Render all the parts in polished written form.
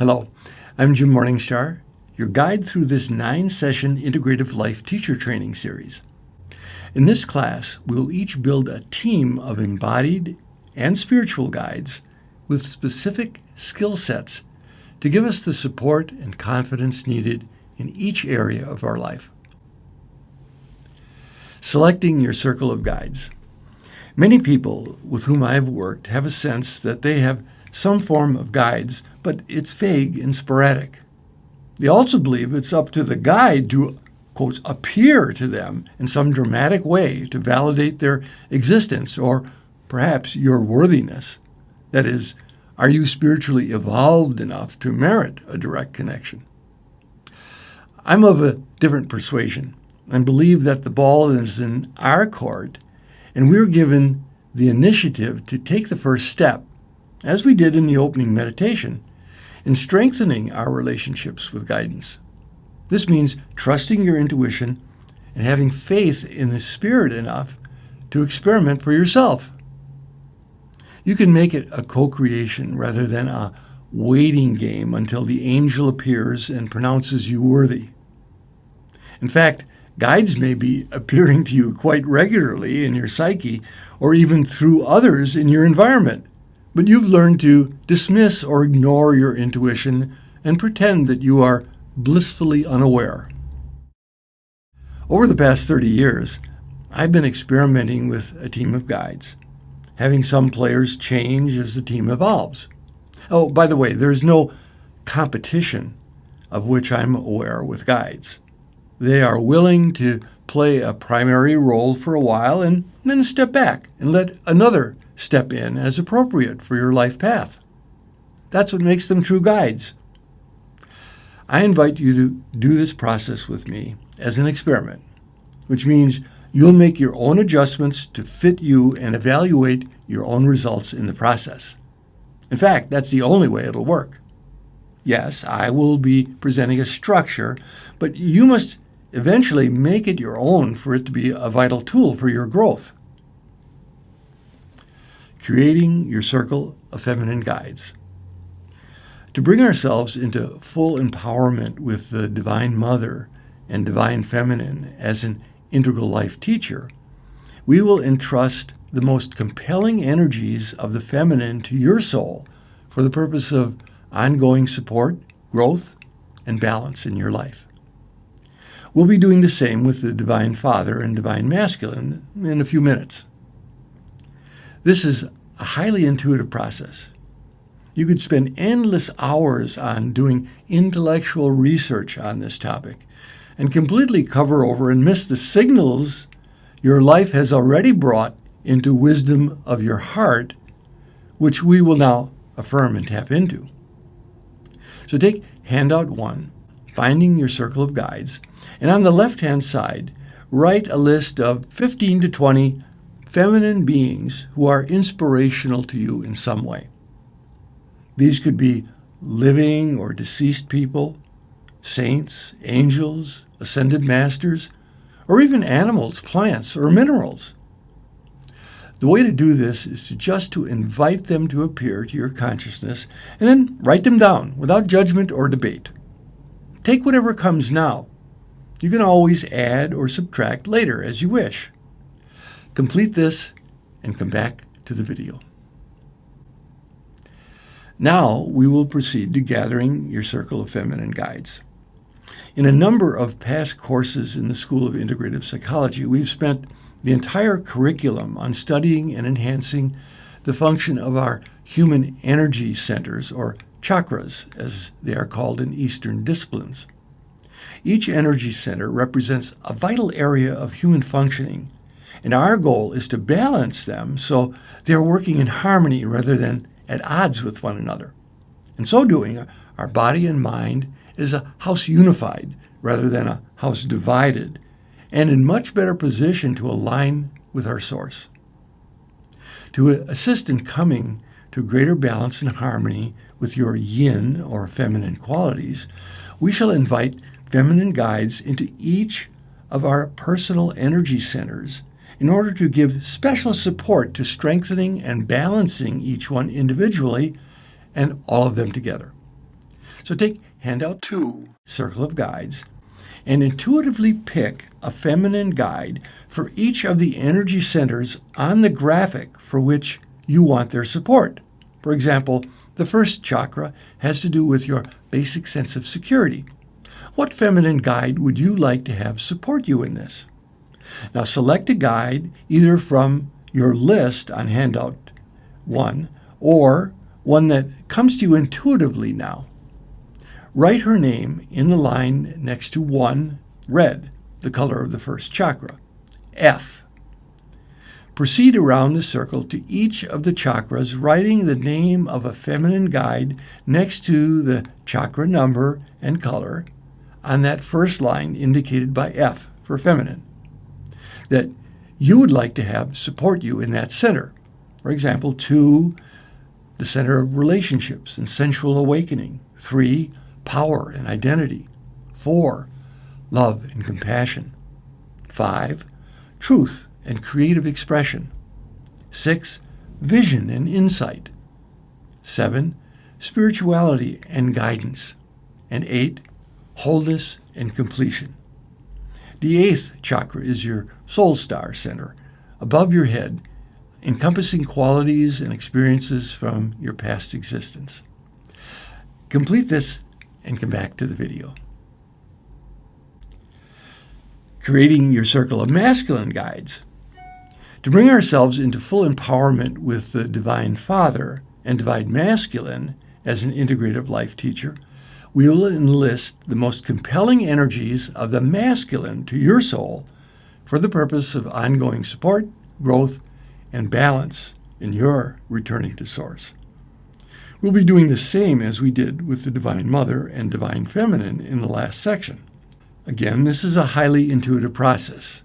Hello, I'm Jim Morningstar, your guide through this 9-session integrative life teacher training series. In this class, we'll each build a team of embodied and spiritual guides with specific skill sets to give us the support and confidence needed in each area of our life. Selecting your circle of guides. Many people with whom I've worked have a sense that they have some form of guides, but it's vague and sporadic. They also believe it's up to the guide to, quote, appear to them in some dramatic way to validate their existence or perhaps your worthiness. That is, are you spiritually evolved enough to merit a direct connection? I'm of a different persuasion and believe that the ball is in our court, and we're given the initiative to take the first step, as we did in the opening meditation, in strengthening our relationships with guidance. This means trusting your intuition and having faith in the Spirit enough to experiment for yourself. You can make it a co-creation rather than a waiting game until the angel appears and pronounces you worthy. In fact, guides may be appearing to you quite regularly in your psyche or even through others in your environment, but you've learned to dismiss or ignore your intuition and pretend that you are blissfully unaware. Over the past 30 years, I've been experimenting with a team of guides, having some players change as the team evolves. Oh, by the way, there's no competition of which I'm aware with guides. They are willing to play a primary role for a while and then step back and let another step in as appropriate for your life path. That's what makes them true guides. I invite you to do this process with me as an experiment, which means you'll make your own adjustments to fit you and evaluate your own results in the process. In fact, that's the only way it'll work. Yes, I will be presenting a structure, but you must eventually make it your own for it to be a vital tool for your growth. Creating your circle of feminine guides. To bring ourselves into full empowerment with the Divine Mother and Divine Feminine as an integral life teacher, we will entrust the most compelling energies of the feminine to your soul for the purpose of ongoing support, growth, and balance in your life. We'll be doing the same with the Divine Father and Divine Masculine in a few minutes. This is a highly intuitive process. You could spend endless hours on doing intellectual research on this topic and completely cover over and miss the signals your life has already brought into wisdom of your heart, which we will now affirm and tap into. So take handout 1, Finding Your Circle of Guides, and on the left-hand side, write a list of 15 to 20 feminine beings who are inspirational to you in some way. These could be living or deceased people, saints, angels, ascended masters, or even animals, plants, or minerals. The way to do this is just to invite them to appear to your consciousness and then write them down without judgment or debate. Take whatever comes now. You can always add or subtract later as you wish. Complete this and come back to the video. Now we will proceed to gathering your circle of feminine guides. In a number of past courses in the School of Integrative Psychology, we've spent the entire curriculum on studying and enhancing the function of our human energy centers, or chakras, as they are called in Eastern disciplines. Each energy center represents a vital area of human functioning, and our goal is to balance them so they're working in harmony rather than at odds with one another. In so doing, our body and mind is a house unified rather than a house divided, and in much better position to align with our source. To assist in coming to greater balance and harmony with your yin or feminine qualities, we shall invite feminine guides into each of our personal energy centers in order to give special support to strengthening and balancing each one individually and all of them together. So take handout 2, Circle of Guides, and intuitively pick a feminine guide for each of the energy centers on the graphic for which you want their support. For example, the first chakra has to do with your basic sense of security. What feminine guide would you like to have support you in this? Now select a guide either from your list on handout 1 or one that comes to you intuitively now. Write her name in the line next to 1, red, the color of the first chakra, F. Proceed around the circle to each of the chakras, writing the name of a feminine guide next to the chakra number and color on that first line indicated by F for feminine, that you would like to have support you in that center. For example, 2, the center of relationships and sensual awakening. 3, power and identity. 4, love and compassion. 5, truth and creative expression. 6, vision and insight. 7, spirituality and guidance. And 8, wholeness and completion. The 8th chakra is your soul star center, above your head, encompassing qualities and experiences from your past existence. Complete this and come back to the video. Creating your circle of masculine guides. To bring ourselves into full empowerment with the Divine Father and Divine Masculine as an integrative life teacher, we will enlist the most compelling energies of the masculine to your soul for the purpose of ongoing support, growth, and balance in your returning to Source. We'll be doing the same as we did with the Divine Mother and Divine Feminine in the last section. Again, this is a highly intuitive process.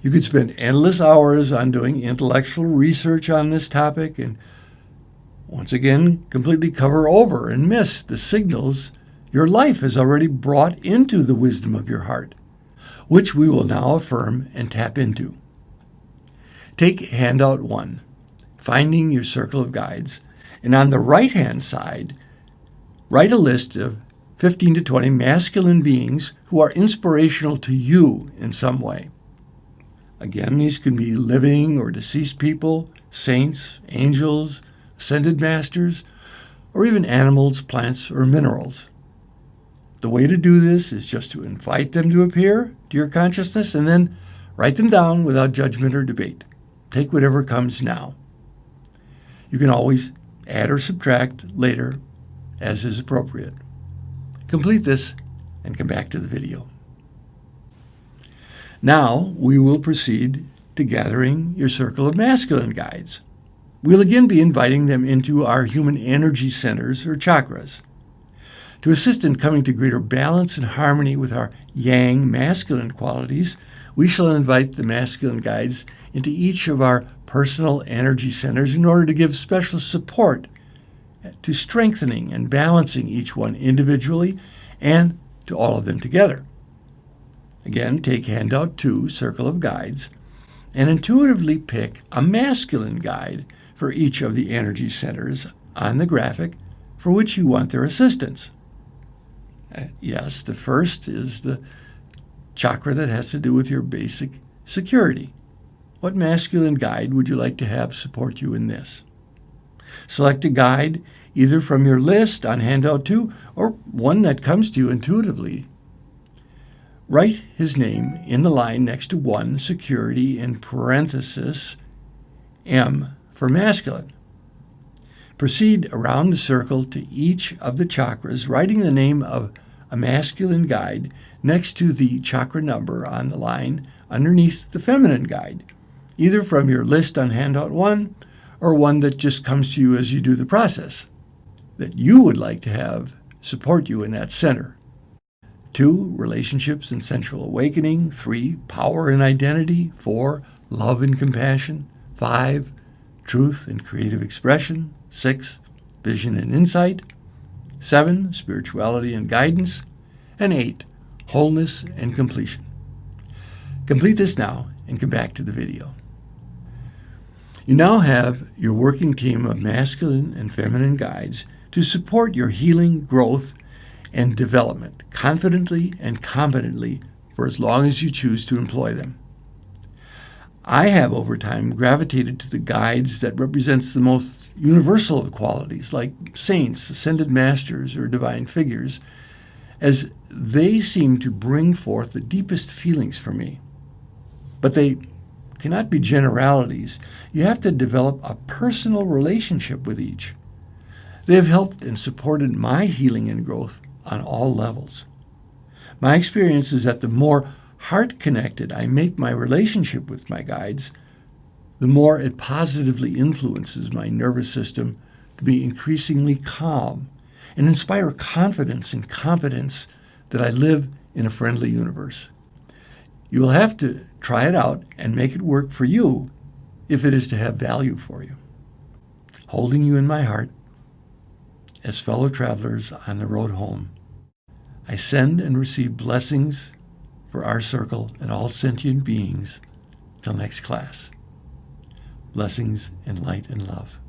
You could spend endless hours on doing intellectual research on this topic and once again completely cover over and miss the signals your life has already brought into the wisdom of your heart, which we will now affirm and tap into. Take handout 1, Finding Your Circle of Guides, and on the right-hand side, write a list of 15 to 20 masculine beings who are inspirational to you in some way. Again, these can be living or deceased people, saints, angels, ascended masters, or even animals, plants, or minerals. The way to do this is just to invite them to appear to your consciousness and then write them down without judgment or debate. Take whatever comes now. You can always add or subtract later as is appropriate. Complete this and come back to the video. Now we will proceed to gathering your circle of masculine guides. We'll again be inviting them into our human energy centers or chakras. To assist in coming to greater balance and harmony with our yang masculine qualities, we shall invite the masculine guides into each of our personal energy centers in order to give special support to strengthening and balancing each one individually and to all of them together. Again, take handout 2, Circle of Guides, and intuitively pick a masculine guide for each of the energy centers on the graphic for which you want their assistance. Yes, the first is the chakra that has to do with your basic security. What masculine guide would you like to have support you in this? Select a guide either from your list on handout 2 or one that comes to you intuitively. Write his name in the line next to 1, security, in parenthesis, M for masculine. Proceed around the circle to each of the chakras, writing the name of a masculine guide next to the chakra number on the line underneath the feminine guide, either from your list on handout 1 or one that just comes to you as you do the process, that you would like to have support you in that center. 2, relationships and sensual awakening. 3, power and identity. 4, love and compassion. 5, truth and creative expression. 6, vision and insight. 7, spirituality and guidance. And 8, wholeness and completion. Complete this now and come back to the video. You now have your working team of masculine and feminine guides to support your healing, growth, and development, confidently and competently, for as long as you choose to employ them. I have over time gravitated to the guides that represents the most universal of qualities, like saints, ascended masters, or divine figures, as they seem to bring forth the deepest feelings for me. But they cannot be generalities. You have to develop a personal relationship with each. They have helped and supported my healing and growth on all levels. My experience is that the more heart-connected I make my relationship with my guides, the more it positively influences my nervous system to be increasingly calm and inspire confidence and competence that I live in a friendly universe. You will have to try it out and make it work for you if it is to have value for you. Holding you in my heart, as fellow travelers on the road home, I send and receive blessings for our circle and all sentient beings till next class. Blessings and light and love.